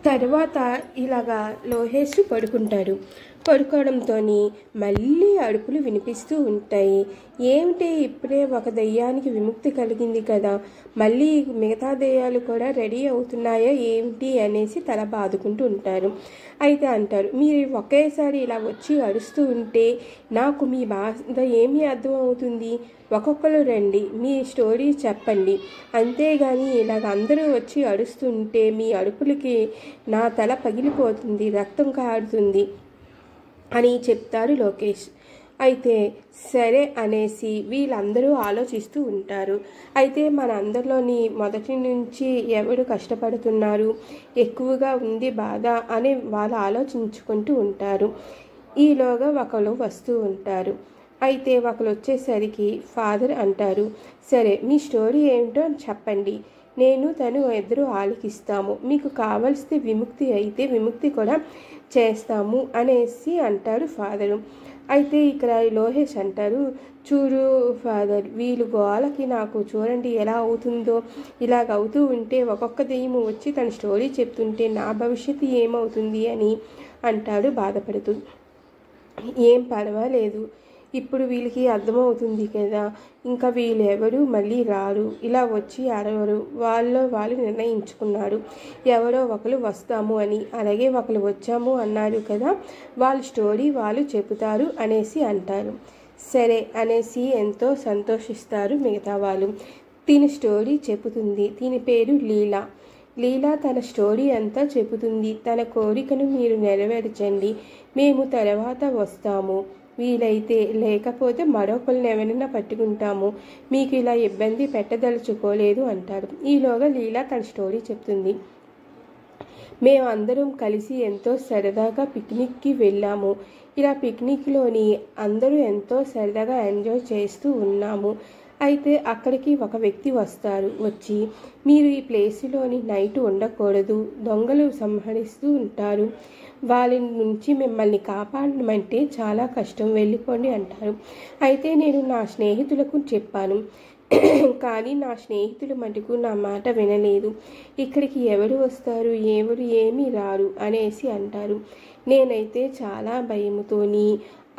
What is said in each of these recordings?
తర్వాత ఇలాగా లోహేష్ పడుకుంటాడు. పడుకోవడంతో మళ్ళీ అరుపులు వినిపిస్తూ ఉంటాయి. ఏమిటి, ఇప్పుడే ఒక దెయ్యానికి విముక్తి కలిగింది కదా, మళ్ళీ మిగతా దెయ్యాలు కూడా రెడీ అవుతున్నాయా ఏమిటి అనేసి తల బాదుకుంటూ ఉంటారు. అయితే అంటారు, మీరు ఒకేసారి ఇలా వచ్చి అరుస్తూ ఉంటే నాకు మీ బాధ ఏమీ అర్థం అవుతుంది. ఒక్కొక్కరు రండి, మీ స్టోరీ చెప్పండి, అంతేగాని ఇలాగ అందరూ వచ్చి అరుస్తుంటే మీ అరుపులకి నా తల పగిలిపోతుంది, రక్తం కారుతుంది అని చెప్తారు లోకేష్. అయితే సరే అనేసి వీళ్ళందరూ ఆలోచిస్తూ ఉంటారు. అయితే మన అందరిలోని మొదటి నుంచి ఎవరు కష్టపడుతున్నారు, ఎక్కువగా ఉంది బాధ అని వాళ్ళు ఆలోచించుకుంటూ ఉంటారు. ఈలోగా ఒకరు వస్తూ ఉంటారు. అయితే ఒకరు వచ్చేసరికి ఫాదర్ అంటారు, సరే మీ స్టోరీ ఏమిటో చెప్పండి, నేను తను ఇద్దరు ఆలకిస్తాము, మీకు కావలసిన విముక్తి అయితే విముక్తి కూడా చేస్తాము అనేసి అంటారు ఫాదరు. అయితే ఇక్కడ లోహేష్ అంటారు, చూడు ఫాదర్, వీళ్ళు గోలకి నాకు చూడండి ఎలా అవుతుందో, ఇలాగ అవుతూ ఉంటే ఒక్కొక్క దెయ్యము వచ్చి తన స్టోరీ చెప్తుంటే నా భవిష్యత్తు ఏమవుతుంది అని అంటాడు బాధపడుతూ. ఏం పర్వాలేదు, ఇప్పుడు వీళ్ళకి అర్థమవుతుంది కదా, ఇంకా వీళ్ళు ఎవరు మళ్ళీ రారు, ఇలా వచ్చి అరవరు, వాళ్ళు నిర్ణయించుకున్నారు ఎవరో ఒకరు వస్తాము అని, అలాగే ఒకరు వచ్చాము అన్నారు కదా, వాళ్ళ స్టోరీ వాళ్ళు చెబుతారు అనేసి అంటారు. సరే అనేసి ఎంతో సంతోషిస్తారు మిగతా వాళ్ళు. దీని స్టోరీ చెబుతుంది. దీని పేరు లీలా. లీలా తన స్టోరీ అంతా చెబుతుంది. తన కోరికను మీరు నెరవేర్చండి, మేము తర్వాత వస్తాము, వీలైతే, లేకపోతే మరొకరిని ఎవరైనా పట్టుకుంటాము, మీకు ఇలా ఇబ్బంది పెట్టదలుచుకోలేదు అంటారు. ఈలోగా లీలా తన స్టోరీ చెప్తుంది. మేమందరం కలిసి ఎంతో సరదాగా పిక్నిక్కి వెళ్ళాము. ఇలా పిక్నిక్లోని అందరూ ఎంతో సరదాగా ఎంజాయ్ చేస్తూ ఉన్నాము. అయితే అక్కడికి ఒక వ్యక్తి వస్తారు. వచ్చి, మీరు ఈ ప్లేస్లోని నైట్ ఉండకూడదు, దొంగలు సంహరిస్తూ ఉంటారు, వాళ్ళ నుంచి మిమ్మల్ని కాపాడమంటే చాలా కష్టం, వెళ్ళిపోండి అంటారు. అయితే నేను నా స్నేహితులకు చెప్పాను, కానీ నా స్నేహితులు మటుకు నా మాట వినలేదు. ఇక్కడికి ఎవరు వస్తారు, ఎవరు ఏమీ రారు అనేసి అంటారు. నేనైతే చాలా భయముతోని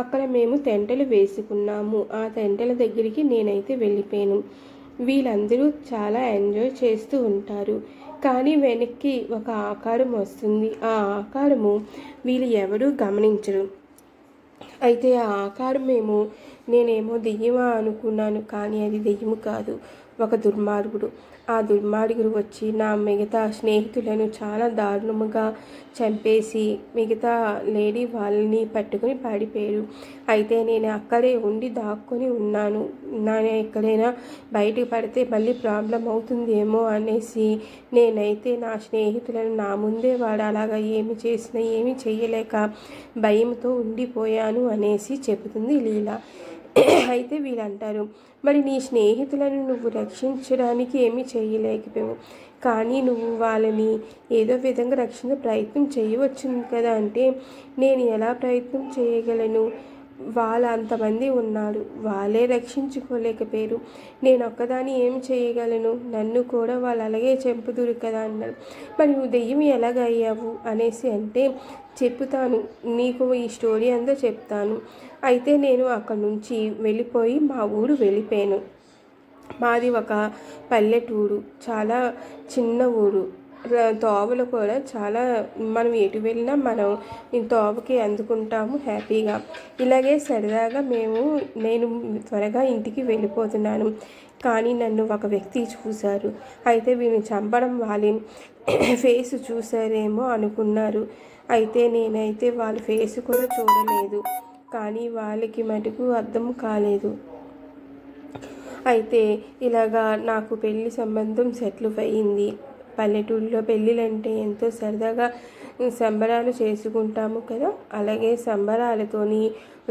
అక్కడ మేము టెంటలు వేసుకున్నాము. ఆ టెంటల దగ్గరికి నేనైతే వెళ్ళిపోయాను. వీళ్ళందరూ చాలా ఎంజాయ్ చేస్తూ ఉంటారు. కానీ వెనక్కి ఒక ఆకారం వస్తుంది. ఆ ఆకారము వీళ్ళు ఎవరూ గమనించరు. అయితే ఆ ఆకారమేమో నేనేమో దెయ్యమా అనుకున్నాను, కానీ అది దెయ్యము కాదు, ఒక దుర్మార్గుడు. ఆ దుర్మార్గుడు వచ్చి నా మిగతా స్నేహితులను చాలా దారుణముగా చంపేసి మిగతా లేడీ వాళ్ళని పట్టుకుని పాడిపోయారు. అయితే నేను అక్కడే ఉండి దాక్కొని ఉన్నాను. నేను ఎక్కడైనా బయటకు పడితే మళ్ళీ ప్రాబ్లం అవుతుందేమో అనేసి నేనైతే నా స్నేహితులను నా ముందే వాడు అలాగా ఏమి చేసినా ఏమీ చెయ్యలేక భయంతో ఉండిపోయాను అనేసి చెబుతుంది లీలా. అయితే వీళ్ళంటారు, మరి నీ స్నేహితులను నువ్వు రక్షించడానికి ఏమీ చేయలేకపోయావు, కానీ నువ్వు వాళ్ళని ఏదో విధంగా రక్షించే ప్రయత్నం చేయవచ్చు కదా అంటే, నేను ఎలా ప్రయత్నం చేయగలను, వాళ్ళు అంతమంది ఉన్నారు, వాళ్ళే రక్షించుకోలేకపోయారు, నేను ఒక్కదాన్ని ఏం చేయగలను, నన్ను కూడా వాళ్ళు అలాగే చంపుదురు కదా అన్నారు. మరి నువ్వు దెయ్యం ఎలాగ అయ్యావు అనేసి అంటే, చెప్తాను నీకు, ఈ స్టోరీ అంతా చెప్తాను. అయితే నేను అక్కడ నుంచి వెళ్ళిపోయి మా ఊరు వెళ్ళిపోయాను. మాది ఒక పల్లెటూరు, చాలా చిన్న ఊరు. తోవలు కూడా చాలా, మనం ఎటు వెళ్ళినా మనం ఈ తోవకి అందుకుంటాము హ్యాపీగా. ఇలాగే సరదాగా నేను త్వరగా ఇంటికి వెళ్ళిపోతున్నాను. కానీ నన్ను ఒక వ్యక్తి చూశారు. అయితే వీళ్ళని చంపడం వాళ్ళ ఫేస్ చూసారేమో అనుకున్నారు. అయితే నేనైతే వాళ్ళ ఫేస్ కూడా చూడలేదు, కానీ వాళ్ళకి మటుకు అర్థం కాలేదు. అయితే ఇలాగా నాకు పెళ్లి సంబంధం సెటిల్ అయ్యింది. పల్లెటూరులో పెళ్ళిళ్ళంటే ఎంతో సరదాగా సంబరాలు చేసుకుంటాము కదా, అలాగే సంబరాలతోని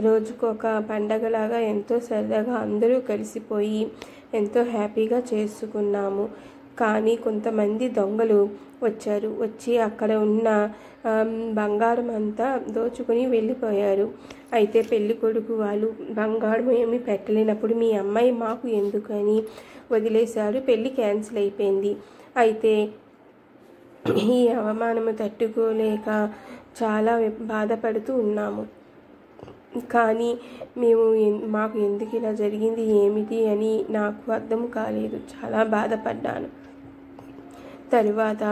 రోజుకొక పండగలాగా ఎంతో సరదాగా అందరూ కలిసిపోయి ఎంతో హ్యాపీగా చేసుకున్నాము. కానీ కొంతమంది దొంగలు వచ్చారు. వచ్చి అక్కడ ఉన్న బంగారం అంతా దోచుకొని వెళ్ళిపోయారు. అయితే పెళ్లి కొడుకు వాళ్ళు బంగారం ఏమీ పెట్టలేనప్పుడు మీ అమ్మాయి మాకు ఎందుకని వదిలేశారు. పెళ్ళి క్యాన్సిల్ అయిపోయింది. అయితే ఈ అవమానము తట్టుకోలేక చాలా బాధపడుతూ ఉన్నాము. కానీ మాకు ఎందుకు ఇలా జరిగింది ఏమిటి అని నాకు అర్థం కాలేదు. చాలా బాధపడ్డాను. తరువాత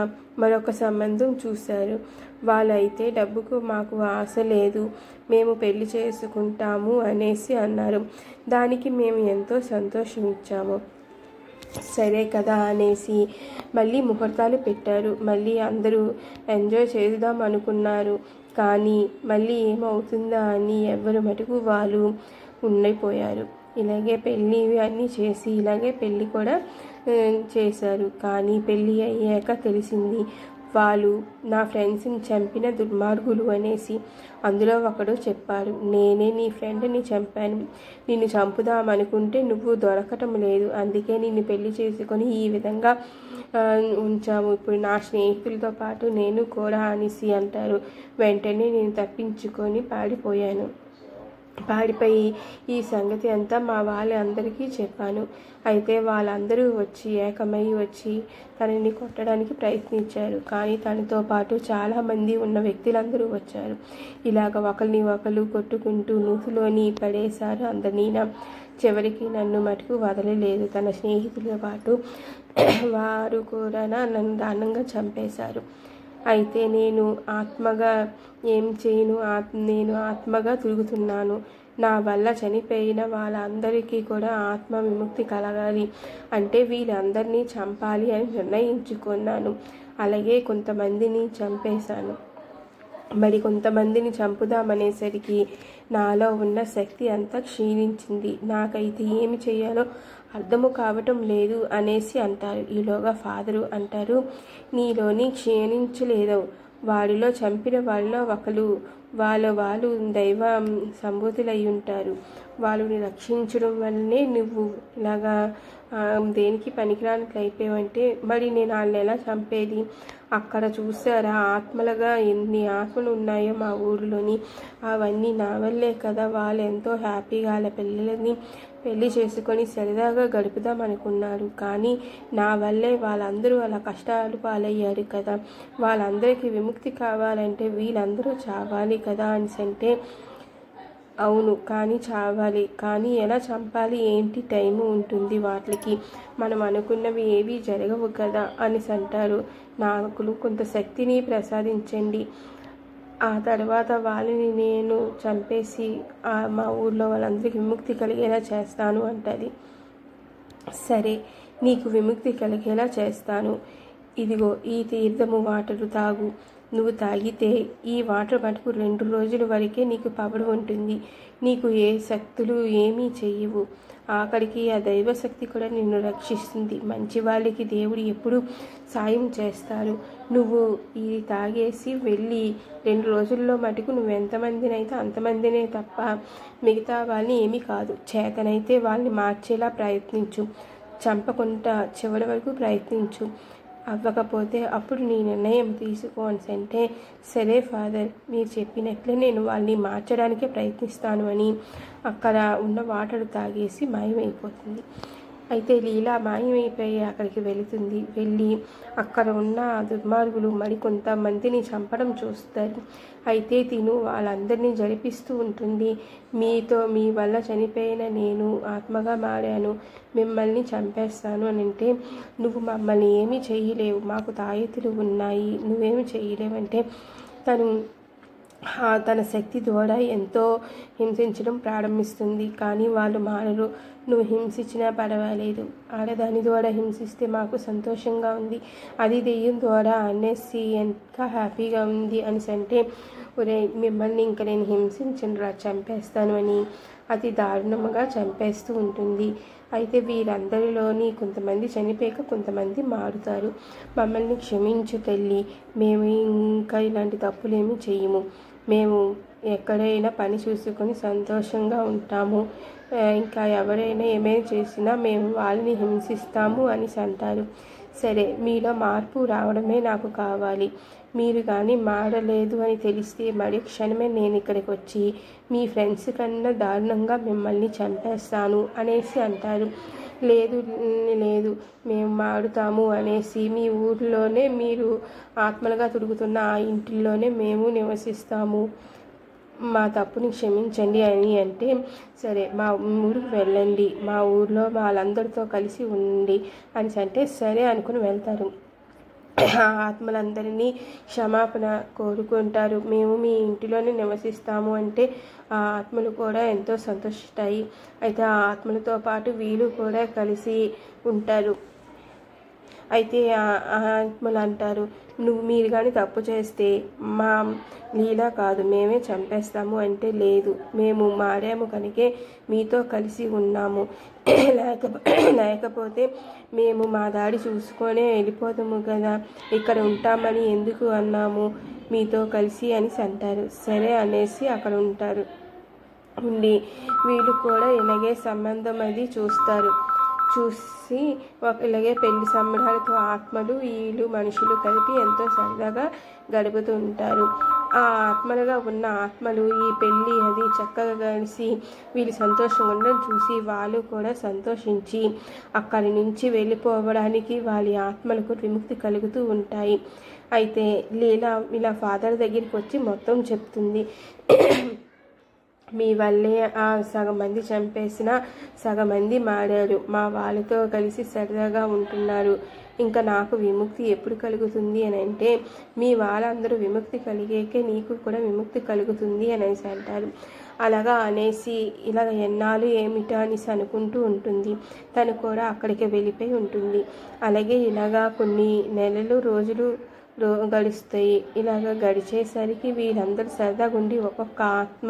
మరొక సంబంధం చూశారు. వాళ్ళైతే డబ్బుకు మాకు ఆశ లేదు, మేము పెళ్లి చేసుకుంటాము అనేసి అన్నారు. దానికి మేము ఎంతో సంతోషించాము. సరే కదా అనేసి మళ్ళీ ముహూర్తాలు పెట్టారు. మళ్ళీ అందరూ ఎంజాయ్ చేద్దాం అనుకున్నారు. కానీ మళ్ళీ ఏమవుతుందా అని ఎవరు మటుకు వాళ్ళు ఉండిపోయారు. ఇలాగే పెళ్ళి అన్నీ చేసి ఇలాగే పెళ్ళి కూడా చేశారు. కానీ పెళ్ళి అయ్యాక తెలిసింది వాళ్ళు నా ఫ్రెండ్స్ని చంపిన దుర్మార్గులు అనేసి. అందులో ఒకడు చెప్పారు, నేనే నీ ఫ్రెండ్ని చంపాను, నిన్ను చంపుదామనుకుంటే నువ్వు దొరకటం లేదు, అందుకే నిన్ను పెళ్లి చేసుకొని ఈ విధంగా ఉంచాము. ఇప్పుడు నా స్నేహితులతో పాటు నేను కూడా అనేసి అంటారు. వెంటనే నేను తప్పించుకొని పాడిపోయి ఈ సంగతి అంతా మా వాళ్ళందరికీ చెప్పాను. అయితే వాళ్ళందరూ ఏకమై వచ్చి తనని కొట్టడానికి ప్రయత్నించారు. కానీ తనతో పాటు చాలామంది ఉన్న వ్యక్తులందరూ వచ్చారు. ఇలాగ ఒకరిని ఒకరు కొట్టుకుంటూ నూతులోని పడేశారు అందరినీ. చివరికి నన్ను మటుకు వదలలేదు. తన స్నేహితులతో పాటు వారు కూడా నన్ను దారుణంగా చంపేశారు. అయితే నేను ఆత్మగా ఏం చేయను, నేను ఆత్మగా తిరుగుతున్నాను. నా వల్ల చనిపోయిన వాళ్ళందరికీ కూడా ఆత్మ విముక్తి కలగాలి అంటే వీళ్ళందరినీ చంపాలి అని నిర్ణయించుకున్నాను. అలాగే కొంతమందిని చంపేశాను. మరి కొంతమందిని చంపుదామనేసరికి నాలో ఉన్న శక్తి అంతా క్షీణించింది. నాకైతే ఏమి చేయాలో అర్థము కావటం లేదు అనేసి అంటారు. ఈలోగా ఫాదరు అంటారు, నీలోని క్షీణించలేదు, వాడిలో చంపిన వాళ్ళలో ఒకరు వాళ్ళు దైవ సంబూతులై ఉంటారు. వాళ్ళని రక్షించడం వల్లనే నువ్వు ఇలాగా దేనికి పనికిరానికి అయిపోయావంటే మరి నేను వాళ్ళని ఎలా చంపేది? అక్కడ చూసారా ఆత్మలుగా ఎన్ని ఆత్మలు ఉన్నాయో మా ఊరిలోని, అవన్నీ నా వల్లే కదా. వాళ్ళు ఎంతో హ్యాపీగా వాళ్ళ పిల్లలని పెళ్లి చేసుకొని సరదాగా గడుపుదాం అనుకున్నారు. కానీ నా వల్లే వాళ్ళందరూ అలా కష్టాలు పాలయ్యారు కదా. వాళ్ళందరికీ విముక్తి కావాలంటే వీళ్ళందరూ చావాలి కదా అనేసి అంటే, అవును కానీ చావాలి, కానీ ఎలా చంపాలి ఏంటి టైము ఉంటుంది వాటికి, మనం అనుకున్నవి ఏవి జరగవు కదా అనేసి అంటారు. నాకు కొంత శక్తిని ప్రసాదించండి, ఆ తర్వాత వాళ్ళని నేను చంపేసి మా ఊర్లో వాళ్ళందరికీ విముక్తి కలిగేలా చేస్తాను అంటది. సరే నీకు విముక్తి కలిగేలా చేస్తాను, ఇదిగో ఈ తీర్థము వాటరు తాగు. నువ్వు తాగితే ఈ వాటర్ మటుకు 2 రోజుల వరకే నీకు పవర్ ఉంటుంది. నీకు ఏ శక్తులు ఏమీ చెయ్యవు. ఆఖరికి ఆ దైవశక్తి కూడా నిన్ను రక్షిస్తుంది. మంచి వాళ్ళకి దేవుడు ఎప్పుడు సాయం చేస్తారు. నువ్వు ఇది తాగేసి వెళ్ళి 2 రోజుల్లో మటుకు నువ్వు ఎంతమందినైతే అంతమందినే తప్ప మిగతా వాళ్ళని ఏమీ కాదు. చేతనైతే వాళ్ళని మార్చేలా ప్రయత్నించు, చంపకుండా చివరి వరకు ప్రయత్నించు. అవ్వకపోతే అప్పుడు నీ నిర్ణయం తీసుకో అంటే, సరే ఫాదర్ మీరు చెప్పినట్లే నేను వాళ్ళని మార్చడానికే ప్రయత్నిస్తాను అని అక్కడ ఉన్న వాటర్ తాగేసి మాయమైపోతుంది. అయితే లీలా మాయమైపోయి అక్కడికి వెళ్ళి అక్కడ ఉన్న దుర్మార్గులు మరికొంతమందిని చంపడం చూస్తారు. అయితే తిను వాళ్ళందరినీ జరిపిస్తూ ఉంటుంది. మీ వల్ల చనిపోయిన నేను ఆత్మగా మారాను, మిమ్మల్ని చంపేస్తాను అని అంటే, నువ్వు మమ్మల్ని ఏమీ చేయలేవు, మాకు తాయెత్తులు ఉన్నాయి, నువ్వేమి చేయలేవంటే తన శక్తి ద్వారా ఎంతో హింసించడం ప్రారంభిస్తుంది. కానీ వాళ్ళు మారరు. నువ్వు హింసించినా పర్వాలేదు, ఆడదాని ద్వారా హింసిస్తే మాకు సంతోషంగా ఉంది, అది దెయ్యం ద్వారా అనేసి ఎంత హ్యాపీగా ఉంది అనేసి అంటే, ఒరే మిమ్మల్ని ఇంకా నేను హింసించనురా, చంపేస్తాను అని అతి దారుణంగా చంపేస్తూ ఉంటుంది. అయితే వీరందరిలోని కొంతమంది చనిపోయాక కొంతమంది మారుతారు. మమ్మల్ని క్షమించు తల్లి, మేము ఇంకా ఇలాంటి తప్పులేమీ చేయము, మేము ఎక్కడైనా పని చూసుకొని సంతోషంగా ఉంటాము, ఇంకా ఎవరైనా ఏమైనా చేసినా మేము వాళ్ళని హింసిస్తాము అనేసి అంటారు. సరే, మీలో మార్పు రావడమే నాకు కావాలి. మీరు కానీ మారలేదు అని తెలిస్తే మడి క్షణమే నేను ఇక్కడికి వచ్చి మీ ఫ్రెండ్స్ కన్నా దారుణంగా మిమ్మల్ని చంపేస్తాను అనేసి అంటారు. లేదు లేదు, మేము మారుతాము అనేసి మీ ఊరిలోనే మీరు ఆత్మలుగా తిరుగుతున్న ఆ ఇంటిలోనే మేము నివసిస్తాము, మా తప్పుని క్షమించండి అని అంటే, సరే మా ఊరికి వెళ్ళండి, మా ఊరిలో వాళ్ళందరితో కలిసి ఉండి అని అంటే సరే అనుకుని వెళ్తారు. ఆ ఆత్మలందరినీ క్షమాపణ కోరుకుంటారు. మేము మీ ఇంటిలోనే నివసిస్తాము అంటే ఆ ఆత్మలు కూడా ఎంతో సంతోషిస్తాయి. అయితే ఆ ఆత్మలతో పాటు వీళ్ళు కూడా కలిసి ఉంటారు. అయితే ఆత్మలు అంటారు, మీరు కానీ తప్పు చేస్తే మా లీలా కాదు, మేమే చంపేస్తాము అంటే, లేదు మేము మారాము కనుకే మీతో కలిసి ఉన్నాము, లేకపోతే మేము మా దాడి చూసుకొనే వెళ్ళిపోతాము కదా, ఇక్కడ ఉంటామని ఎందుకు అన్నాము మీతో కలిసి అని అంటారు. సరే అనేసి అక్కడ ఉంటారు. ఉండి వీళ్ళు కూడా ఇలాగే సంబంధం అది చూసి ఇలాగే పెళ్లి సంబరాలతో ఆత్మలు వీళ్ళు మనుషులు కలిపి ఎంతో సరదాగా గడుపుతూ ఉంటారు. ఆ ఆత్మలుగా ఉన్న ఆత్మలు ఈ పెళ్ళి అది చక్కగా కలిసి వీళ్ళు సంతోషంగా ఉండడం చూసి వాళ్ళు కూడా సంతోషించి అక్కడి నుంచి వెళ్ళిపోవడానికి వాళ్ళ ఆత్మలకు విముక్తి కలుగుతూ ఉంటాయి. అయితే లీలా ఇలా ఫాదర్ దగ్గరికి వచ్చి మొత్తం చెప్తుంది. మీ వల్లే ఆ సగం మంది చంపేసిన సగం మంది మారారు, మా వాళ్ళతో కలిసి సరదాగా ఉంటున్నారు, ఇంకా నాకు విముక్తి ఎప్పుడు కలుగుతుంది అని అంటే, మీ వాళ్ళందరూ విముక్తి కలిగాకే నీకు కూడా విముక్తి కలుగుతుంది అనేసి అంటారు. అలాగా అనేసి ఇలాగ ఎన్నాళ్ళు ఏమిటో అనేసి అనుకుంటూ ఉంటుంది. తను కూడా అక్కడికి వెళ్ళిపోయి ఉంటుంది. అలాగే ఇలాగా కొన్ని నెలలు రోజులు గడుస్తాయి. ఇలాగ గడిచేసరికి వీళ్ళందరూ సరదాగా ఉండి ఒక్కొక్క ఆత్మ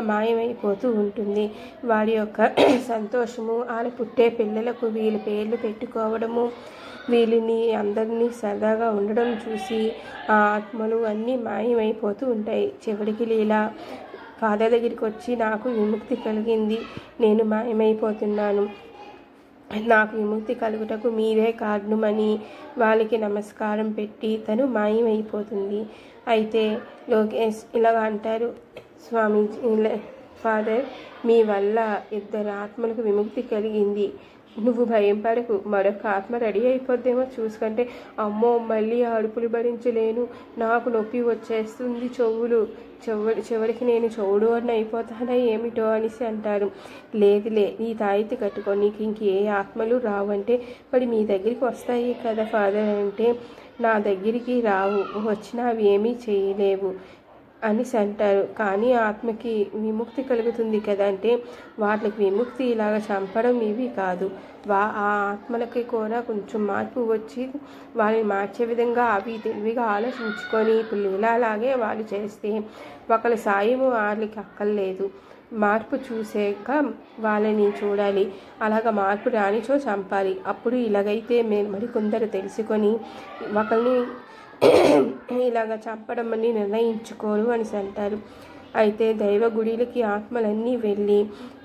మాయమైపోతూ ఉంటుంది. వారి యొక్క సంతోషము, వాళ్ళ పుట్టే పిల్లలకు వీళ్ళ పేర్లు పెట్టుకోవడము, వీళ్ళని అందరినీ సరదాగా ఉండడం చూసి ఆ ఆత్మలు అన్నీ మాయమైపోతూ ఉంటాయి. చివరికి లీలా ఫాదర్ దగ్గరికి వచ్చి నాకు విముక్తి కలిగింది, నేను మాయమైపోతున్నాను, నాకు విముక్తి కలుగుటకు మీరే కారణమని వాళ్ళకి నమస్కారం పెట్టి తను మాయమైపోతుంది. అయితే లోకేష్ ఇలాగ అంటారు, స్వామీజీ ఫాదర్ మీ వల్ల 2 ఆత్మలకు విముక్తి కలిగింది, నువ్వు భయం పడకు, మరొక ఆత్మ రెడీ అయిపోద్దేమో చూసుకుంటే, అమ్మో మళ్ళీ అడుపులు భరించలేను, నాకు నొప్పి వచ్చేస్తుంది, చివరికి నేను చెవుడు అని అయిపోతానా ఏమిటో అనేసి అంటారు. లేదులే, నీ తాయితి కట్టుకో, నీకు ఇంకే ఆత్మలు రావంటే, మరి మీ దగ్గరికి వస్తాయి కదా ఫాదర్ అంటే, నా దగ్గరికి రావు, వచ్చినా అవి ఏమీ చేయలేవు అనేసి అంటారు. కానీ ఆత్మకి విముక్తి కలుగుతుంది కదా అంటే, వాటికి విముక్తి ఇలాగ చంపడం ఇవి కాదు, ఆ ఆత్మలకి కూడా కొంచెం మార్పు వచ్చి వాళ్ళని మార్చే విధంగా అవి తెలివిగా ఆలోచించుకొని ఇప్పుడు ఇలాగే వాళ్ళు చేస్తే ఒకళ్ళ సాయము వాళ్ళకి అక్కర్లేదు, మార్పు చూసాక వాళ్ళని చూడాలి, అలాగ మార్పు రానిచో చంపాలి, అప్పుడు ఇలాగైతే మరి కొందరు తెలుసుకొని ఒకరిని ఇలాగ చంపడం అని నిర్ణయించుకోరు అని అంటారు. అయితే దైవ గుడిలకి ఆత్మలన్నీ వెళ్ళి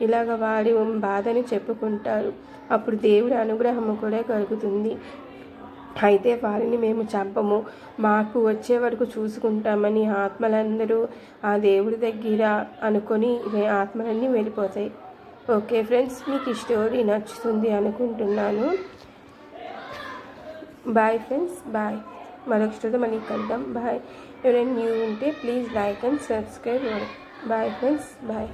ఇలాగ వారి బాధని చెప్పుకుంటారు. అప్పుడు దేవుడి అనుగ్రహము కూడా కలుగుతుంది. అయితే వారిని మేము చంపము, మార్పు వచ్చే వరకు చూసుకుంటామని ఆత్మలందరూ ఆ దేవుడి దగ్గర అనుకొని ఆత్మలన్నీ వెళ్ళిపోతాయి. ఓకే ఫ్రెండ్స్, మీకు ఈ స్టోరీ నచ్చుతుంది అనుకుంటున్నాను. Bye friends, bye. మరొక స్టోరీతో మళ్ళీ కలుద్దాం. బాయ్. ఎవరైనా న్యూ ఉంటే please like and subscribe. Bye friends, bye.